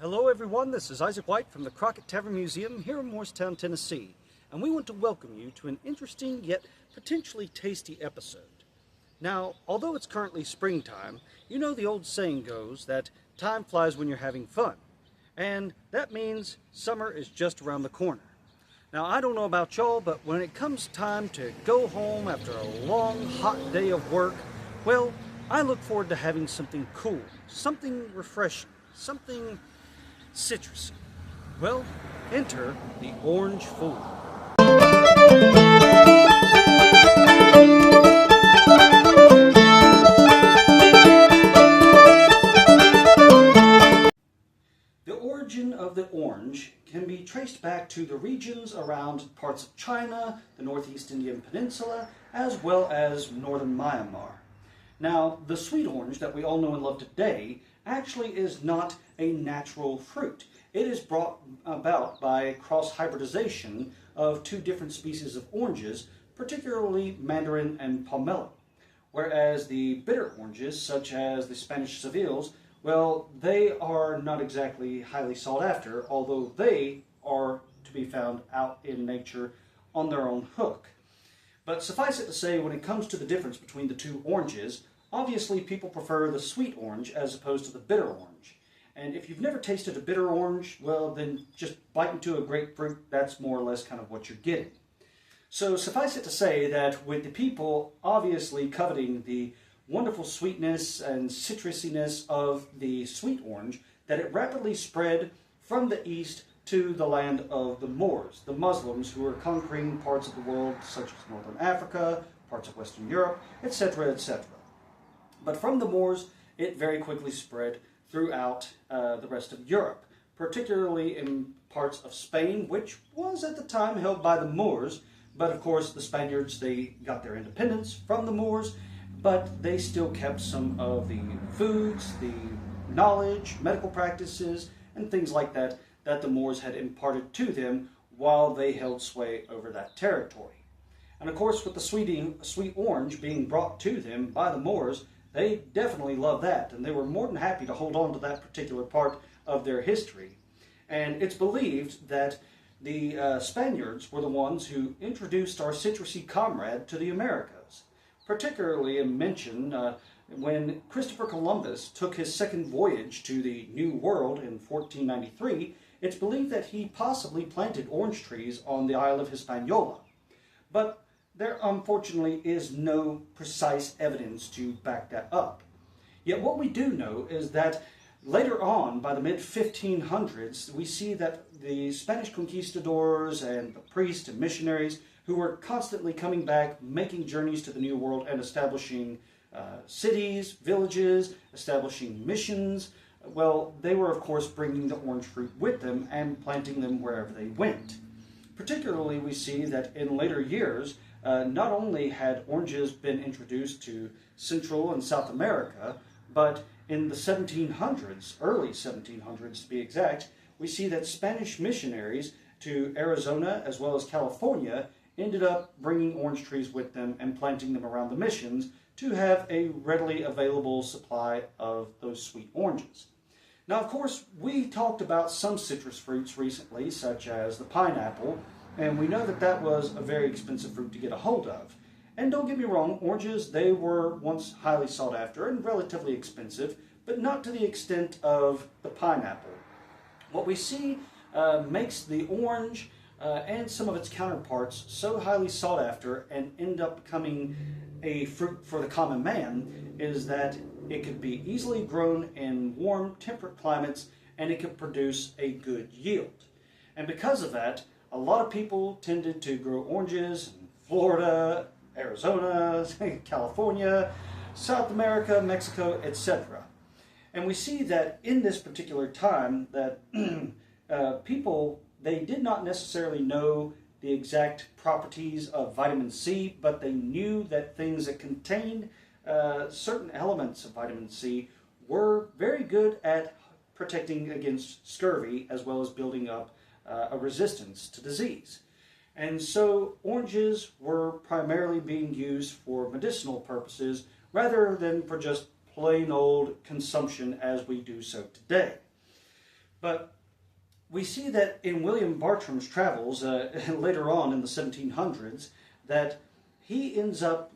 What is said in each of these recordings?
Hello everyone, this is Isaac White from the Crockett Tavern Museum here in Morristown, Tennessee, and we want to welcome you to an interesting yet potentially tasty episode. Now, although it's currently springtime, you know the old saying goes that time flies when you're having fun, and that means summer is just around the corner. Now, I don't know about y'all, but when it comes time to go home after a long, hot day of work, well, I look forward to having something cool, something refreshing, something citrusy. Well, enter the orange fool. The origin of the orange can be traced back to the regions around parts of China, the Northeast Indian Peninsula, as well as northern Myanmar. Now, the sweet orange that we all know and love today actually is not a natural fruit. It is brought about by cross-hybridization of two different species of oranges, particularly mandarin and pomelo. Whereas the bitter oranges, such as the Spanish Sevilles, well, they are not exactly highly sought after, although they are to be found out in nature on their own hook. But suffice it to say, when it comes to the difference between the two oranges, obviously people prefer the sweet orange as opposed to the bitter orange. And if you've never tasted a bitter orange, well, then just bite into a grapefruit. That's more or less kind of what you're getting. So suffice it to say that with the people obviously coveting the wonderful sweetness and citrusiness of the sweet orange, that it rapidly spread from the east to the land of the Moors, the Muslims who were conquering parts of the world such as northern Africa, parts of Western Europe, etc., etc. But from the Moors, it very quickly spread throughout the rest of Europe, particularly in parts of Spain, which was at the time held by the Moors. But of course, the Spaniards, they got their independence from the Moors, but they still kept some of the foods, the knowledge, medical practices, and things like that that the Moors had imparted to them while they held sway over that territory. And of course, with the sweet orange being brought to them by the Moors, they definitely loved that, and they were more than happy to hold on to that particular part of their history. And it's believed that the Spaniards were the ones who introduced our citrusy comrade to the Americas, particularly in mention when Christopher Columbus took his second voyage to the New World in 1493. It's believed that he possibly planted orange trees on the Isle of Hispaniola. But there unfortunately is no precise evidence to back that up. Yet what we do know is that later on, by the mid-1500s, we see that the Spanish conquistadors and the priests and missionaries who were constantly coming back, making journeys to the New World and establishing cities, villages, establishing missions, well, they were of course bringing the orange fruit with them and planting them wherever they went. Particularly, we see that in later years, not only had oranges been introduced to Central and South America, but in the 1700s, early 1700s to be exact, we see that Spanish missionaries to Arizona as well as California ended up bringing orange trees with them and planting them around the missions to have a readily available supply of those sweet oranges. Now, of course, we talked about some citrus fruits recently, such as the pineapple, and we know that that was a very expensive fruit to get a hold of. And don't get me wrong, oranges, they were once highly sought after and relatively expensive, but not to the extent of the pineapple. What we see makes the orange and some of its counterparts so highly sought after and end up becoming a fruit for the common man is that it could be easily grown in warm, temperate climates, and it could produce a good yield. And because of that, a lot of people tended to grow oranges in Florida, Arizona, California, South America, Mexico, etc. And we see that in this particular time that people, they did not necessarily know the exact properties of vitamin C, but they knew that things that contained certain elements of vitamin C were very good at protecting against scurvy as well as building up a resistance to disease. And so oranges were primarily being used for medicinal purposes rather than for just plain old consumption as we do so today. But we see that in William Bartram's travels later on in the 1700s that he ends up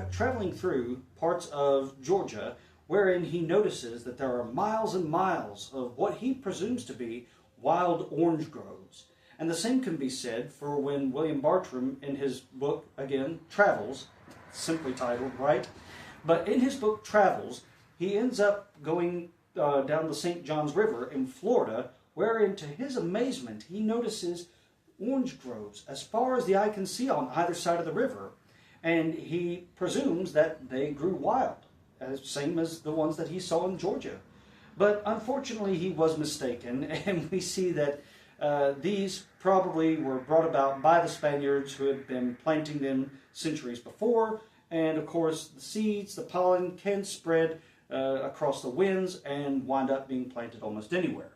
traveling through parts of Georgia wherein he notices that there are miles and miles of what he presumes to be wild orange groves. And the same can be said for when William Bartram, in his book, again, Travels, simply titled, right? But in his book, Travels, he ends up going down the St. Johns River in Florida, wherein, to his amazement, he notices orange groves as far as the eye can see on either side of the river. And he presumes that they grew wild, same as the ones that he saw in Georgia. But unfortunately, he was mistaken, and we see that these probably were brought about by the Spaniards who had been planting them centuries before. And of course, the seeds, the pollen can spread across the winds and wind up being planted almost anywhere.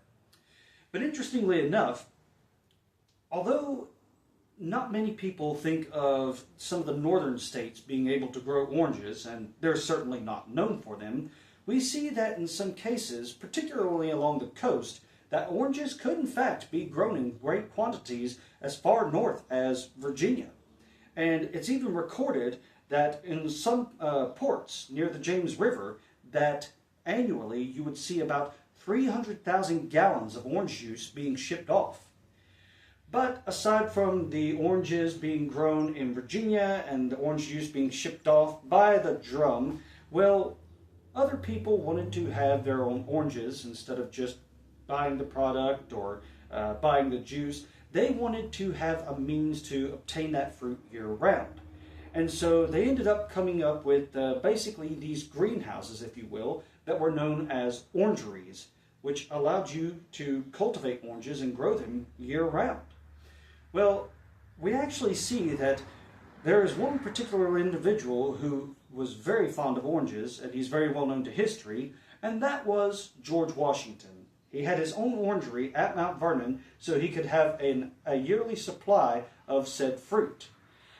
But interestingly enough, although not many people think of some of the northern states being able to grow oranges, and they're certainly not known for them, we see that in some cases, particularly along the coast, that oranges could in fact be grown in great quantities as far north as Virginia. And it's even recorded that in some ports near the James River, that annually you would see about 300,000 gallons of orange juice being shipped off. But aside from the oranges being grown in Virginia and the orange juice being shipped off by the drum, well, other people wanted to have their own oranges instead of just buying the product or buying the juice. They wanted to have a means to obtain that fruit year-round. And so they ended up coming up with basically these greenhouses, if you will, that were known as orangeries, which allowed you to cultivate oranges and grow them year-round. Well, we actually see that there is one particular individual who was very fond of oranges, and he's very well known to history, and that was George Washington. He had his own orangery at Mount Vernon so he could have a yearly supply of said fruit.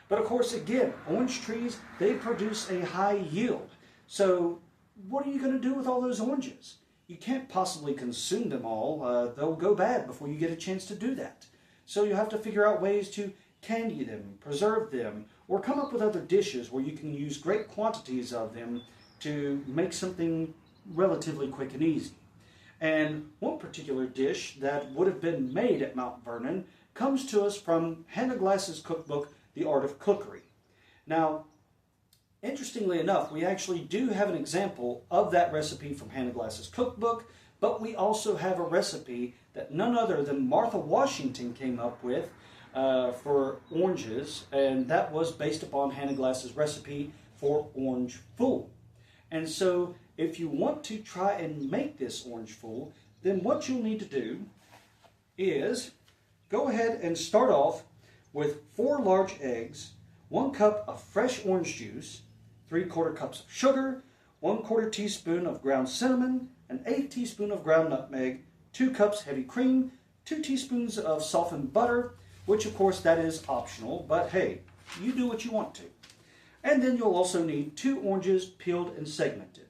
But of course, again, orange trees, they produce a high yield. So what are you going to do with all those oranges? You can't possibly consume them all. They'll go bad before you get a chance to do that. So you have to figure out ways to candy them, preserve them, or come up with other dishes where you can use great quantities of them to make something relatively quick and easy. And one particular dish that would have been made at Mount Vernon comes to us from Hannah Glass's cookbook, The Art of Cookery. Now, interestingly enough, we actually do have an example of that recipe from Hannah Glass's cookbook, but we also have a recipe that none other than Martha Washington came up with for oranges, and that was based upon Hannah Glass's recipe for orange fool. And so if you want to try and make this orange fool, then what you'll need to do is go ahead and start off with 4 large eggs, 1 cup of fresh orange juice, 3/4 cups of sugar, 1/4 teaspoon of ground cinnamon, an 1/8 teaspoon of ground nutmeg, 2 cups heavy cream, 2 teaspoons of softened butter, which of course that is optional, but hey, you do what you want to. And then you'll also need 2 oranges peeled and segmented.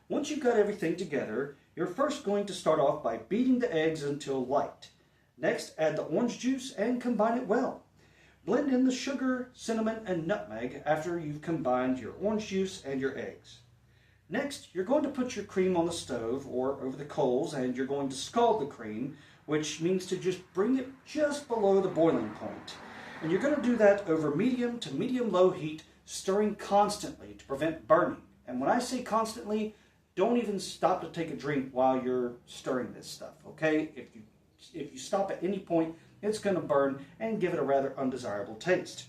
Once you've got everything together, you're first going to start off by beating the eggs until light. Next, add the orange juice and combine it well. Blend in the sugar, cinnamon, and nutmeg after you've combined your orange juice and your eggs. Next, you're going to put your cream on the stove or over the coals, and you're going to scald the cream, which means to just bring it just below the boiling point. And you're going to do that over medium to medium-low heat, stirring constantly to prevent burning. And when I say constantly, don't even stop to take a drink while you're stirring this stuff, okay? If you stop at any point, it's going to burn and give it a rather undesirable taste.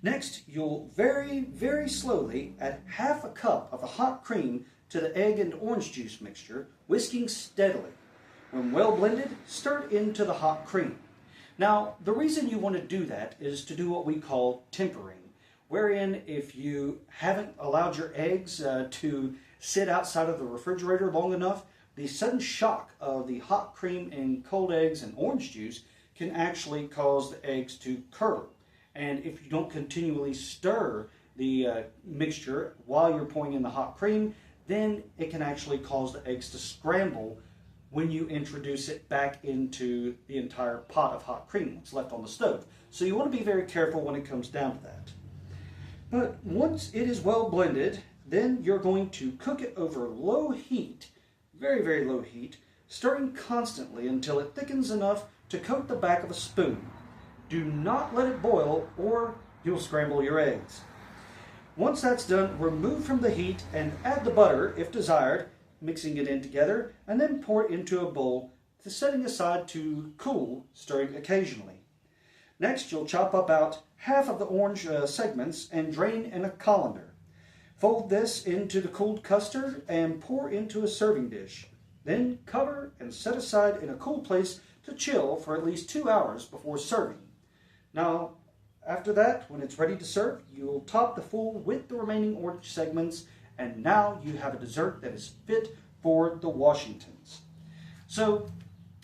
Next, you'll very, very slowly add 1/2 cup of the hot cream to the egg and orange juice mixture, whisking steadily. When well blended, stir it into the hot cream. Now, the reason you want to do that is to do what we call tempering, wherein if you haven't allowed your eggs to sit outside of the refrigerator long enough, the sudden shock of the hot cream and cold eggs and orange juice can actually cause the eggs to curdle. And if you don't continually stir the mixture while you're pouring in the hot cream, then it can actually cause the eggs to scramble when you introduce it back into the entire pot of hot cream that's left on the stove. So you want to be very careful when it comes down to that. But once it is well blended, then you're going to cook it over low heat, very, very low heat, stirring constantly until it thickens enough to coat the back of a spoon. Do not let it boil or you'll scramble your eggs. Once that's done, remove from the heat and add the butter if desired, mixing it in together, and then pour it into a bowl, setting aside to cool, stirring occasionally. Next, you'll chop up about half of the orange segments and drain in a colander. Fold this into the cooled custard and pour into a serving dish. Then cover and set aside in a cool place to chill for at least 2 hours before serving. Now, after that, when it's ready to serve, you'll top the fool with the remaining orange segments, and now you have a dessert that is fit for the Washingtons. So,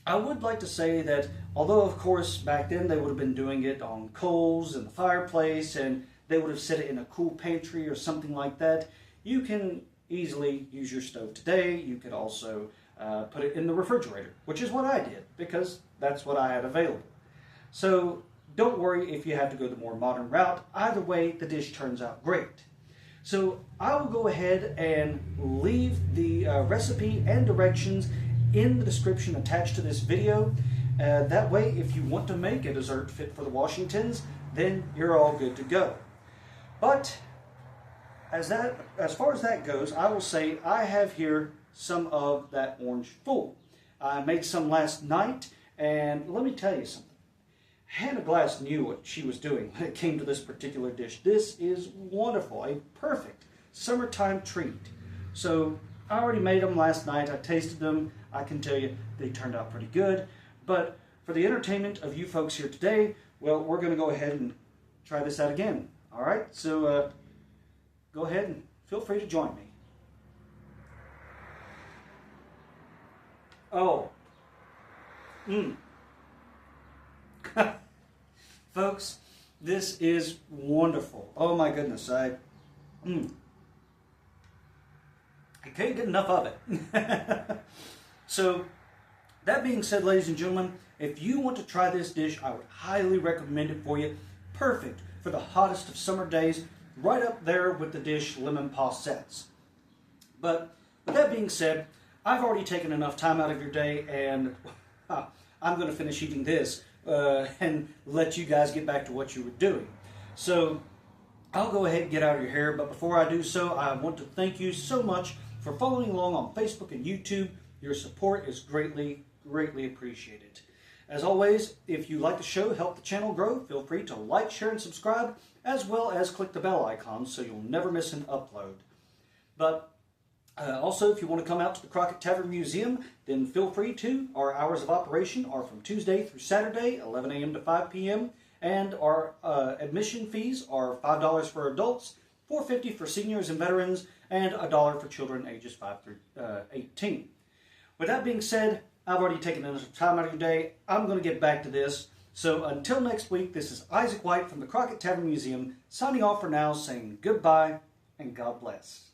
I would like to say that although, of course, back then they would have been doing it on coals in the fireplace, and they would have set it in a cool pantry or something like that, you can easily use your stove today. You could also put it in the refrigerator, which is what I did, because that's what I had available. So don't worry if you have to go the more modern route. Either way, the dish turns out great. So I will go ahead and leave the recipe and directions in the description attached to this video. That way, if you want to make a dessert fit for the Washingtons, then you're all good to go. But as far as that goes, I will say I have here some of that orange fool. I made some last night, and let me tell you something. Hannah Glass knew what she was doing when it came to this particular dish. This is wonderful, a perfect summertime treat. So I already made them last night. I tasted them. I can tell you they turned out pretty good. But for the entertainment of you folks here today, well, we're going to go ahead and try this out again. All right, so go ahead and feel free to join me. Oh. Folks, this is wonderful. Oh my goodness, I can't get enough of it. So, that being said, ladies and gentlemen, if you want to try this dish, I would highly recommend it for you. Perfect for the hottest of summer days, right up there with the dish lemon passettes. But with that being said, I've already taken enough time out of your day, and I'm going to finish eating this and let you guys get back to what you were doing. So I'll go ahead and get out of your hair, but before I do so, I want to thank you so much for following along on Facebook and YouTube. Your support is greatly, greatly appreciated. As always, if you like the show, help the channel grow, feel free to like, share, and subscribe, as well as click the bell icon so you'll never miss an upload. But also, if you want to come out to the Crockett Tavern Museum, then feel free to. Our hours of operation are from Tuesday through Saturday, 11 a.m. to 5 p.m., and our admission fees are $5 for adults, $4.50 for seniors and veterans, and $1 for children ages 5 through 18. With that being said, I've already taken enough time out of your day. I'm going to get back to this. So until next week, this is Isaac White from the Crockett Tavern Museum, signing off for now, saying goodbye and God bless.